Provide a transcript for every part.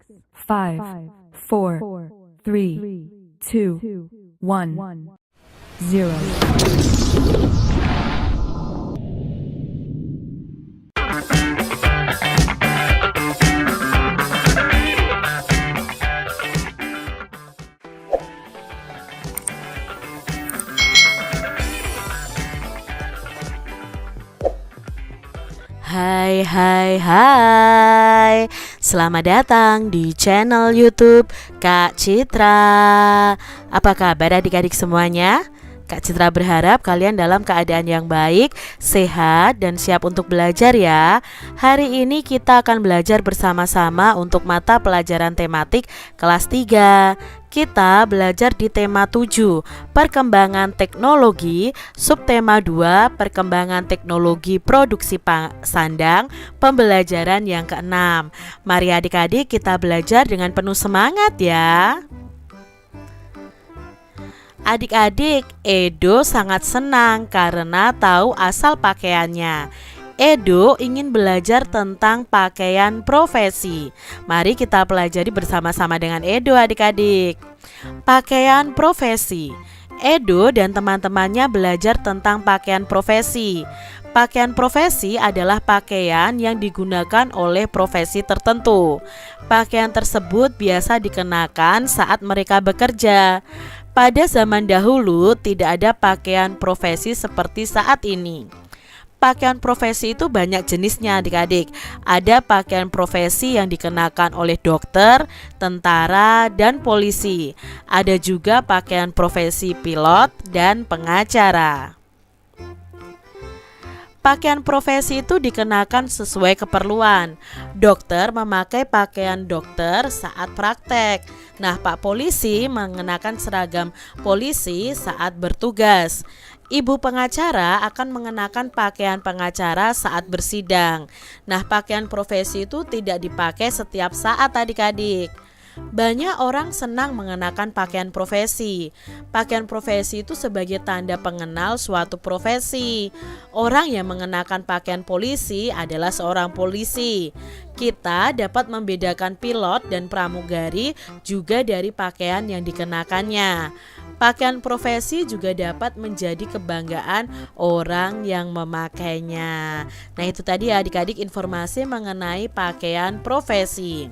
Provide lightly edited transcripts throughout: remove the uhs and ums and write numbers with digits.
5, 4, 3, 2, 1, 0. Hai, selamat datang di channel YouTube Kak Citra. Apa kabar adik-adik semuanya? Kak Citra berharap kalian dalam keadaan yang baik, sehat, dan siap untuk belajar ya. Hari ini kita akan belajar bersama-sama untuk mata pelajaran tematik kelas 3. Kita belajar di tema 7, perkembangan teknologi, subtema 2, perkembangan teknologi produksi sandang, pembelajaran yang ke-6. Mari adik-adik kita belajar dengan penuh semangat ya. Adik-adik, Edo sangat senang karena tahu asal pakaiannya. Edo ingin belajar tentang pakaian profesi. Mari kita pelajari bersama-sama dengan Edo adik-adik. Pakaian profesi. Edo dan teman-temannya belajar tentang pakaian profesi. Pakaian profesi adalah pakaian yang digunakan oleh profesi tertentu. Pakaian tersebut biasa dikenakan saat mereka bekerja. Pada zaman dahulu tidak ada pakaian profesi seperti saat ini. Pakaian profesi itu banyak jenisnya adik-adik. Ada pakaian profesi yang dikenakan oleh dokter, tentara, dan polisi. Ada juga pakaian profesi pilot dan pengacara. Pakaian profesi itu dikenakan sesuai keperluan. Dokter memakai pakaian dokter saat praktek. Nah, Pak Polisi mengenakan seragam polisi saat bertugas. Ibu pengacara akan mengenakan pakaian pengacara saat bersidang. Nah, pakaian profesi itu tidak dipakai setiap saat adik-adik. Banyak orang senang mengenakan pakaian profesi. Pakaian profesi itu sebagai tanda pengenal suatu profesi. Orang yang mengenakan pakaian polisi adalah seorang polisi. Kita dapat membedakan pilot dan pramugari juga dari pakaian yang dikenakannya. Pakaian profesi juga dapat menjadi kebanggaan orang yang memakainya. Nah, itu tadi adik-adik informasi mengenai pakaian profesi.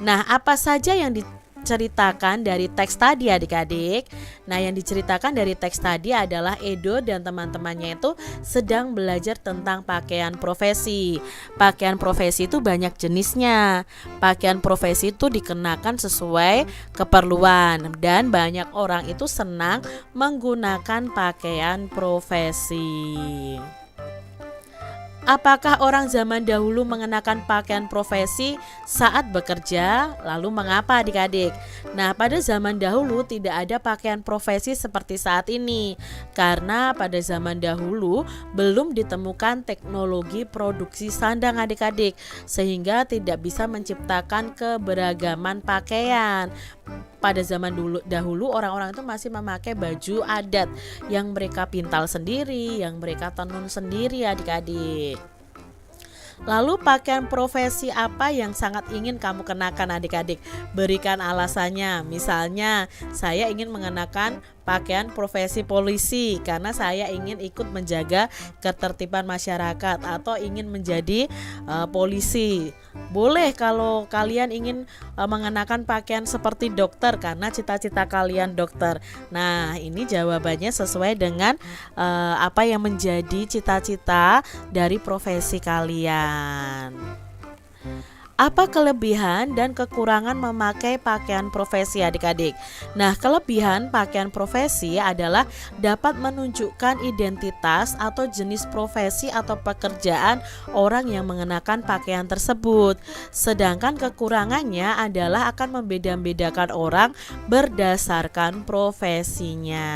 Nah, apa saja yang diceritakan dari teks tadi adik-adik? Nah, yang diceritakan dari teks tadi adalah Edo dan teman-temannya itu sedang belajar tentang pakaian profesi. Pakaian profesi itu banyak jenisnya. Pakaian profesi itu dikenakan sesuai keperluan dan banyak orang itu senang menggunakan pakaian profesi. Apakah orang zaman dahulu mengenakan pakaian profesi saat bekerja? Lalu mengapa adik-adik? Nah, pada zaman dahulu tidak ada pakaian profesi seperti saat ini. Karena pada zaman dahulu belum ditemukan teknologi produksi sandang adik-adik, sehingga tidak bisa menciptakan keberagaman pakaian. Pada zaman dahulu orang-orang itu masih memakai baju adat yang mereka pintal sendiri, yang mereka tenun sendiri adik-adik. Lalu pakaian profesi apa yang sangat ingin kamu kenakan adik-adik? Berikan alasannya. Misalnya saya ingin mengenakan pakaian profesi polisi karena saya ingin ikut menjaga ketertiban masyarakat atau ingin menjadi polisi. Boleh kalau kalian ingin mengenakan pakaian seperti dokter karena cita-cita kalian dokter. Nah, ini jawabannya sesuai dengan apa yang menjadi cita-cita dari profesi kalian. Apa kelebihan dan kekurangan memakai pakaian profesi adik-adik? Nah, kelebihan pakaian profesi adalah dapat menunjukkan identitas atau jenis profesi atau pekerjaan orang yang mengenakan pakaian tersebut. Sedangkan kekurangannya adalah akan membeda-bedakan orang berdasarkan profesinya.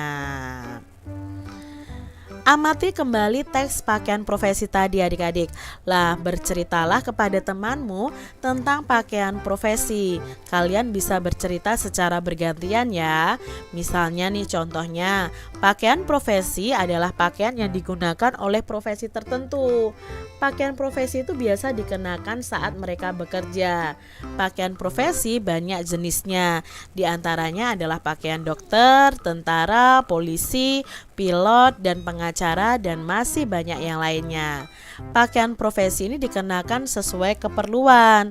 Amati kembali teks pakaian profesi tadi adik-adik. Lah, berceritalah kepada temanmu tentang pakaian profesi. Kalian bisa bercerita secara bergantian ya. Misalnya nih contohnya, pakaian profesi adalah pakaian yang digunakan oleh profesi tertentu. Pakaian profesi itu biasa dikenakan saat mereka bekerja. Pakaian profesi banyak jenisnya. Di antaranya adalah pakaian dokter, tentara, polisi, pilot, dan pengacara, dan masih banyak yang lainnya. Pakaian profesi ini dikenakan sesuai keperluan.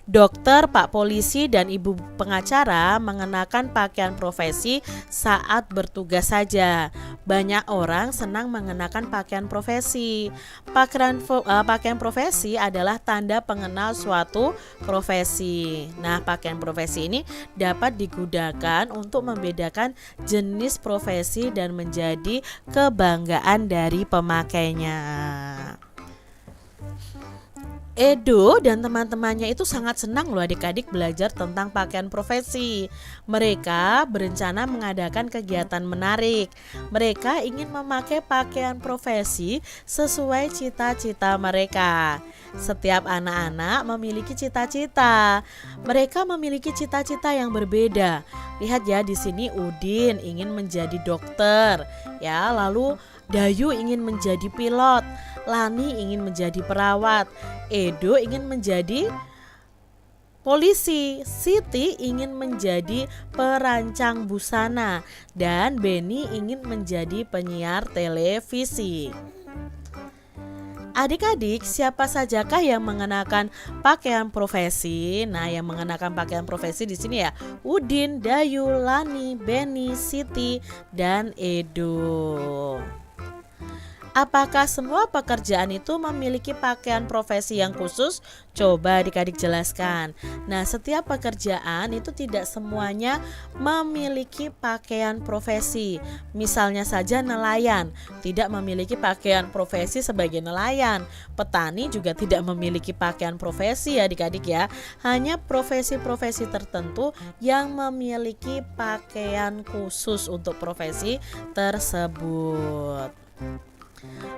Dokter, Pak Polisi, dan Ibu pengacara mengenakan pakaian profesi saat bertugas saja. Banyak orang senang mengenakan pakaian profesi. Pakaian profesi adalah tanda pengenal suatu profesi. Nah, pakaian profesi ini dapat digunakan untuk membedakan jenis profesi dan menjadi kebanggaan dari pemakainya. Edo dan teman-temannya itu sangat senang loh adik-adik belajar tentang pakaian profesi. Mereka berencana mengadakan kegiatan menarik. Mereka ingin memakai pakaian profesi sesuai cita-cita mereka. Setiap anak-anak memiliki cita-cita. Mereka memiliki cita-cita yang berbeda. Lihat ya, di sini Udin ingin menjadi dokter, ya, lalu Dayu ingin menjadi pilot, Lani ingin menjadi perawat, Edo ingin menjadi polisi, Siti ingin menjadi perancang busana, dan Beni ingin menjadi penyiar televisi. Adik-adik, siapa sajakah yang mengenakan pakaian profesi? Nah, yang mengenakan pakaian profesi di sini ya, Udin, Dayu, Lani, Beni, Siti, dan Edo. Apakah semua pekerjaan itu memiliki pakaian profesi yang khusus? Coba adik-adik jelaskan. Nah, setiap pekerjaan itu tidak semuanya memiliki pakaian profesi. Misalnya saja nelayan tidak memiliki pakaian profesi sebagai nelayan. Petani juga tidak memiliki pakaian profesi ya adik-adik ya. Hanya profesi-profesi tertentu yang memiliki pakaian khusus untuk profesi tersebut.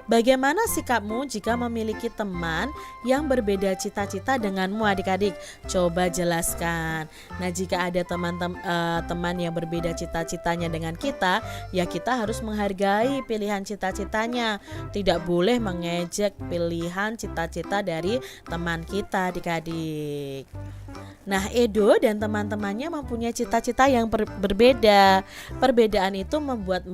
Bagaimana sikapmu jika memiliki teman yang berbeda cita-cita denganmu adik-adik? Coba jelaskan. Nah, jika ada teman yang berbeda cita-citanya dengan kita, ya kita harus menghargai pilihan cita-citanya. Tidak boleh mengejek pilihan cita-cita dari teman kita adik-adik. Nah, Edo dan teman-temannya mempunyai cita-cita yang berbeda. Perbedaan itu membuat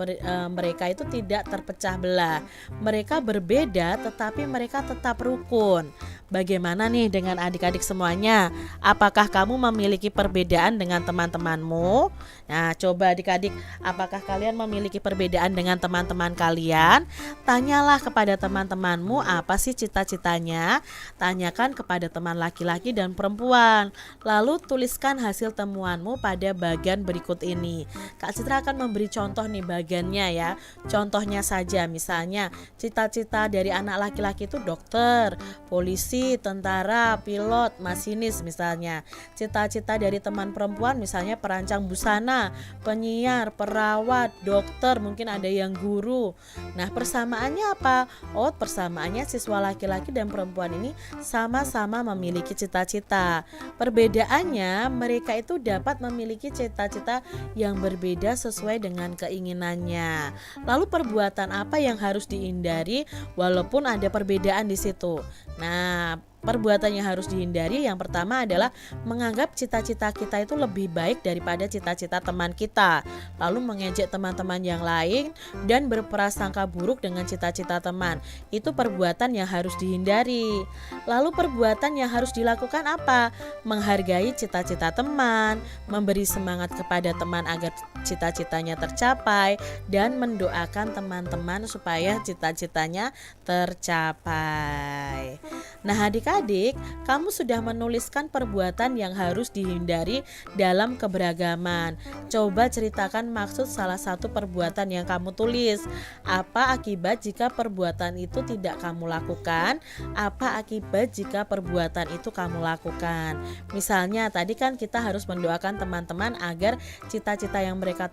mereka itu tidak terpecah belah. Mereka berbeda tetapi mereka tetap rukun. Bagaimana nih dengan adik-adik semuanya? Apakah kamu memiliki perbedaan dengan teman-temanmu? Nah, coba adik-adik, apakah kalian memiliki perbedaan dengan teman-teman kalian? Tanyalah kepada teman-temanmu apa sih cita-citanya. Tanyakan kepada teman laki-laki dan perempuan. Lalu tuliskan hasil temuanmu pada bagian berikut ini. Kak Citra akan memberi contoh nih bagiannya ya. Contohnya saja, misalnya cita-cita dari anak laki-laki itu dokter, polisi, tentara, pilot, masinis misalnya. Cita-cita dari teman perempuan misalnya perancang busana, penyiar, perawat, dokter, mungkin ada yang guru. Nah, persamaannya apa? Oh, persamaannya siswa laki-laki dan perempuan ini sama-sama memiliki cita-cita. Perbedaannya, mereka itu dapat memiliki cita-cita yang berbeda sesuai dengan keinginannya. Lalu perbuatan apa yang harus dihindari walaupun ada perbedaan di situ? Nah, perbuatan yang harus dihindari yang pertama adalah menganggap cita-cita kita itu lebih baik daripada cita-cita teman kita, lalu mengejek teman-teman yang lain dan berprasangka buruk dengan cita-cita teman. Itu perbuatan yang harus dihindari. Lalu perbuatan yang harus dilakukan apa? Menghargai cita-cita teman, memberi semangat kepada teman agar cita-citanya tercapai, dan mendoakan teman-teman supaya cita-citanya tercapai. Nah, adik adik-adik, kamu sudah menuliskan perbuatan yang harus dihindari dalam keberagaman. Coba ceritakan maksud salah satu perbuatan yang kamu tulis. Apa akibat jika perbuatan itu tidak kamu lakukan? Apa akibat jika perbuatan itu kamu lakukan? Misalnya tadi kan kita harus mendoakan teman-teman agar cita-cita yang mereka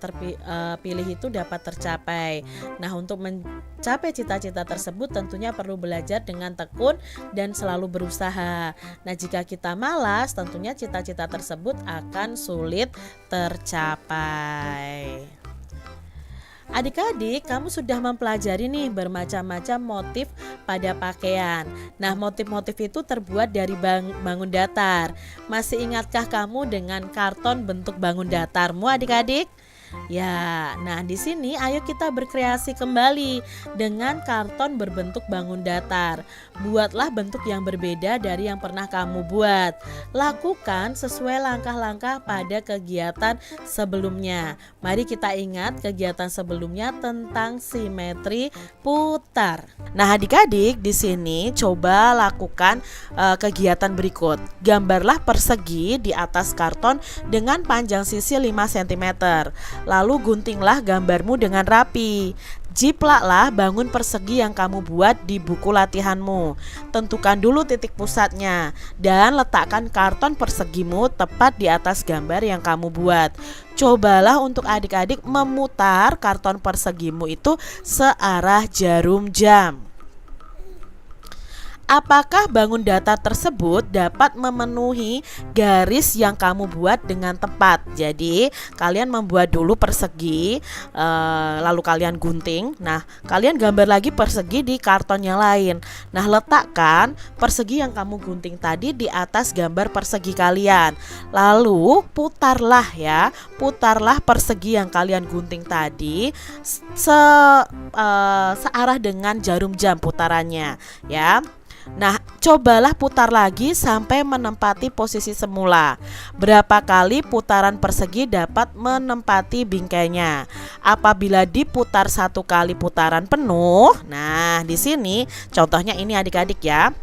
pilih itu dapat tercapai. Nah, untuk mencapai cita-cita tersebut tentunya perlu belajar dengan tekun dan selalu berusaha. Nah, jika kita malas, tentunya cita-cita tersebut akan sulit tercapai. Adik-adik, kamu sudah mempelajari nih bermacam-macam motif pada pakaian. Nah, motif-motif itu terbuat dari bangun datar. Masih ingatkah kamu dengan karton bentuk bangun datarmu, adik-adik? Ya, nah di sini ayo kita berkreasi kembali dengan karton berbentuk bangun datar. Buatlah bentuk yang berbeda dari yang pernah kamu buat. Lakukan sesuai langkah-langkah pada kegiatan sebelumnya. Mari kita ingat kegiatan sebelumnya tentang simetri putar. Nah, adik-adik di sini coba lakukan kegiatan berikut. Gambarlah persegi di atas karton dengan panjang sisi 5 cm. Lalu guntinglah gambarmu dengan rapi. Jiplaklah bangun persegi yang kamu buat di buku latihanmu. Tentukan dulu titik pusatnya dan letakkan karton persegimu tepat di atas gambar yang kamu buat. Cobalah untuk adik-adik memutar karton persegimu itu searah jarum jam. Apakah bangun datar tersebut dapat memenuhi garis yang kamu buat dengan tepat? Jadi kalian membuat dulu persegi, lalu kalian gunting. Nah, kalian gambar lagi persegi di karton yang lain. Nah, letakkan persegi yang kamu gunting tadi di atas gambar persegi kalian. Lalu putarlah persegi yang kalian gunting tadi searah dengan jarum jam putarannya, ya. Nah, cobalah putar lagi sampai menempati posisi semula. Berapa kali putaran persegi dapat menempati bingkainya? Apabila diputar 1 kali putaran penuh, nah di sini contohnya ini adik-adik ya.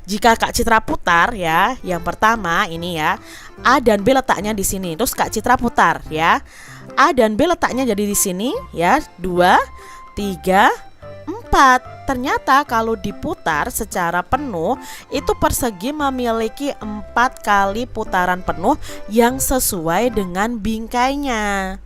Jika Kak Citra putar ya, yang pertama ini ya, A dan B letaknya di sini. Terus Kak Citra putar ya. A dan B letaknya jadi di sini ya, 2, 3, 4. Ternyata kalau diputar secara penuh itu persegi memiliki 4 kali putaran penuh yang sesuai dengan bingkainya.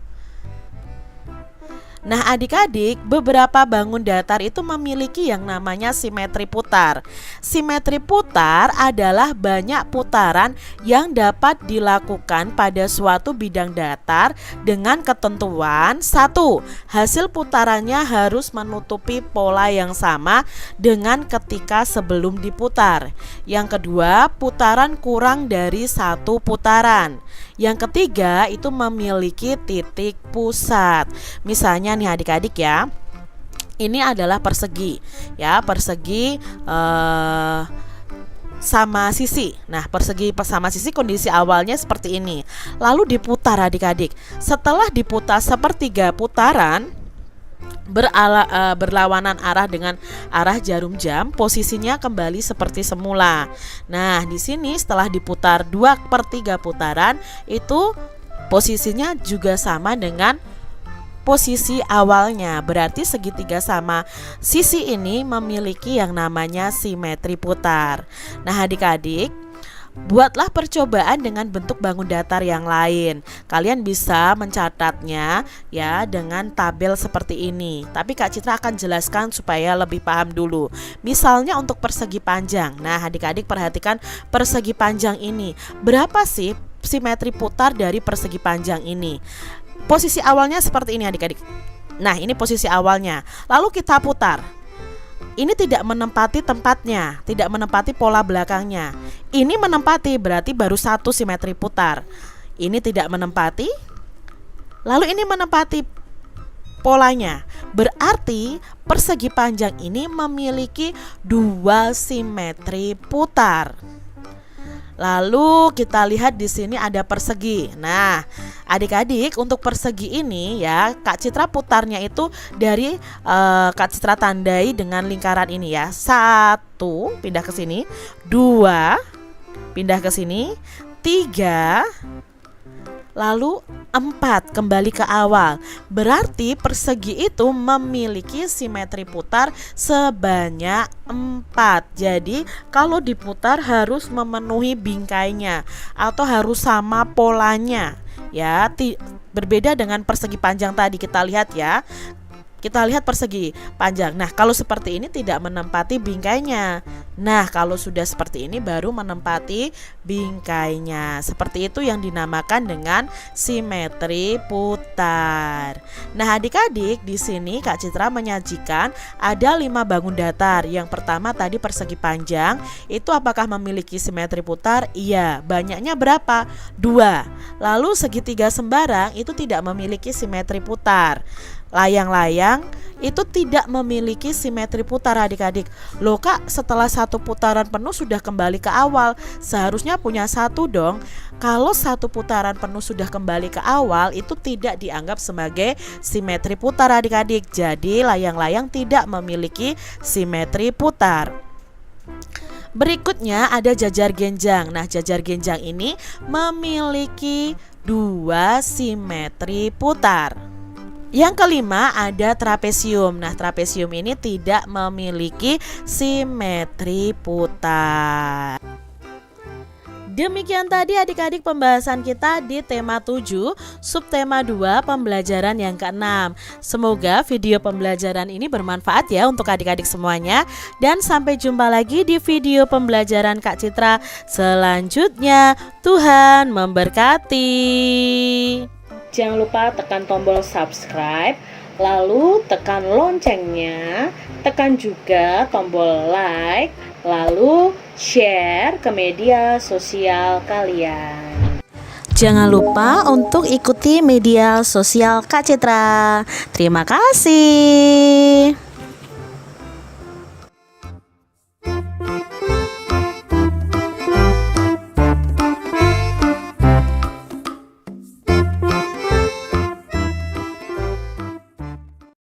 Nah, adik-adik, beberapa bangun datar itu memiliki yang namanya simetri putar. Simetri putar adalah banyak putaran yang dapat dilakukan pada suatu bidang datar dengan ketentuan: 1. Hasil putarannya harus menutupi pola yang sama dengan ketika sebelum diputar. Yang kedua, putaran kurang dari 1 putaran. Yang ketiga, itu memiliki titik pusat. Misalnya nih adik-adik ya, ini adalah persegi ya, persegi sama sisi. Nah, persegi sama sisi kondisi awalnya seperti ini. Lalu diputar adik-adik. Setelah diputar sepertiga putaran berlawanan arah dengan arah jarum jam, posisinya kembali seperti semula. Nah, di sini setelah diputar 2/3 putaran, itu posisinya juga sama dengan posisi awalnya. Berarti segitiga sama sisi ini memiliki yang namanya simetri putar. Nah, adik-adik, buatlah percobaan dengan bentuk bangun datar yang lain. Kalian bisa mencatatnya ya dengan tabel seperti ini. Tapi Kak Citra akan jelaskan supaya lebih paham dulu. Misalnya untuk persegi panjang. Nah, adik-adik perhatikan persegi panjang ini. Berapa sih simetri putar dari persegi panjang ini? Posisi awalnya seperti ini adik-adik. Nah, ini posisi awalnya. Lalu kita putar. Ini tidak menempati tempatnya, tidak menempati pola belakangnya. Ini menempati, berarti baru 1 simetri putar. Ini tidak menempati, lalu ini menempati polanya. Berarti persegi panjang ini memiliki 2 simetri putar. Lalu kita lihat di sini ada persegi. Nah, adik-adik untuk persegi ini ya, Kak Citra putarnya itu dari Kak Citra tandai dengan lingkaran ini ya. 1 pindah ke sini, 2 pindah ke sini, 3 lalu 4 kembali ke awal. Berarti persegi itu memiliki simetri putar sebanyak 4. Jadi kalau diputar harus memenuhi bingkainya atau harus sama polanya ya. Berbeda dengan persegi panjang tadi, kita lihat ya. Kita lihat persegi panjang. Nah, kalau seperti ini tidak menempati bingkainya. Nah, kalau sudah seperti ini baru menempati bingkainya. Seperti itu yang dinamakan dengan simetri putar. Nah, adik-adik, di sini Kak Citra menyajikan ada 5 bangun datar. Yang pertama tadi persegi panjang, itu apakah memiliki simetri putar? Iya. Banyaknya berapa? 2. Lalu segitiga sembarang itu tidak memiliki simetri putar. Layang-layang itu tidak memiliki simetri putar adik-adik. Loh Kak, setelah 1 putaran penuh sudah kembali ke awal. Seharusnya punya 1 dong. Kalau 1 putaran penuh sudah kembali ke awal, itu tidak dianggap sebagai simetri putar adik-adik. Jadi layang-layang tidak memiliki simetri putar. Berikutnya ada jajar genjang. Nah, jajar genjang ini memiliki 2 simetri putar. Yang kelima ada trapesium. Nah, trapesium ini tidak memiliki simetri putar. Demikian tadi adik-adik pembahasan kita di tema 7, subtema 2, pembelajaran yang ke-6. Semoga video pembelajaran ini bermanfaat ya untuk adik-adik semuanya. Dan sampai jumpa lagi di video pembelajaran Kak Citra selanjutnya. Tuhan memberkati. Jangan lupa tekan tombol subscribe, lalu tekan loncengnya, tekan juga tombol like, lalu share ke media sosial kalian. Jangan lupa untuk ikuti media sosial Kak Citra. Terima kasih.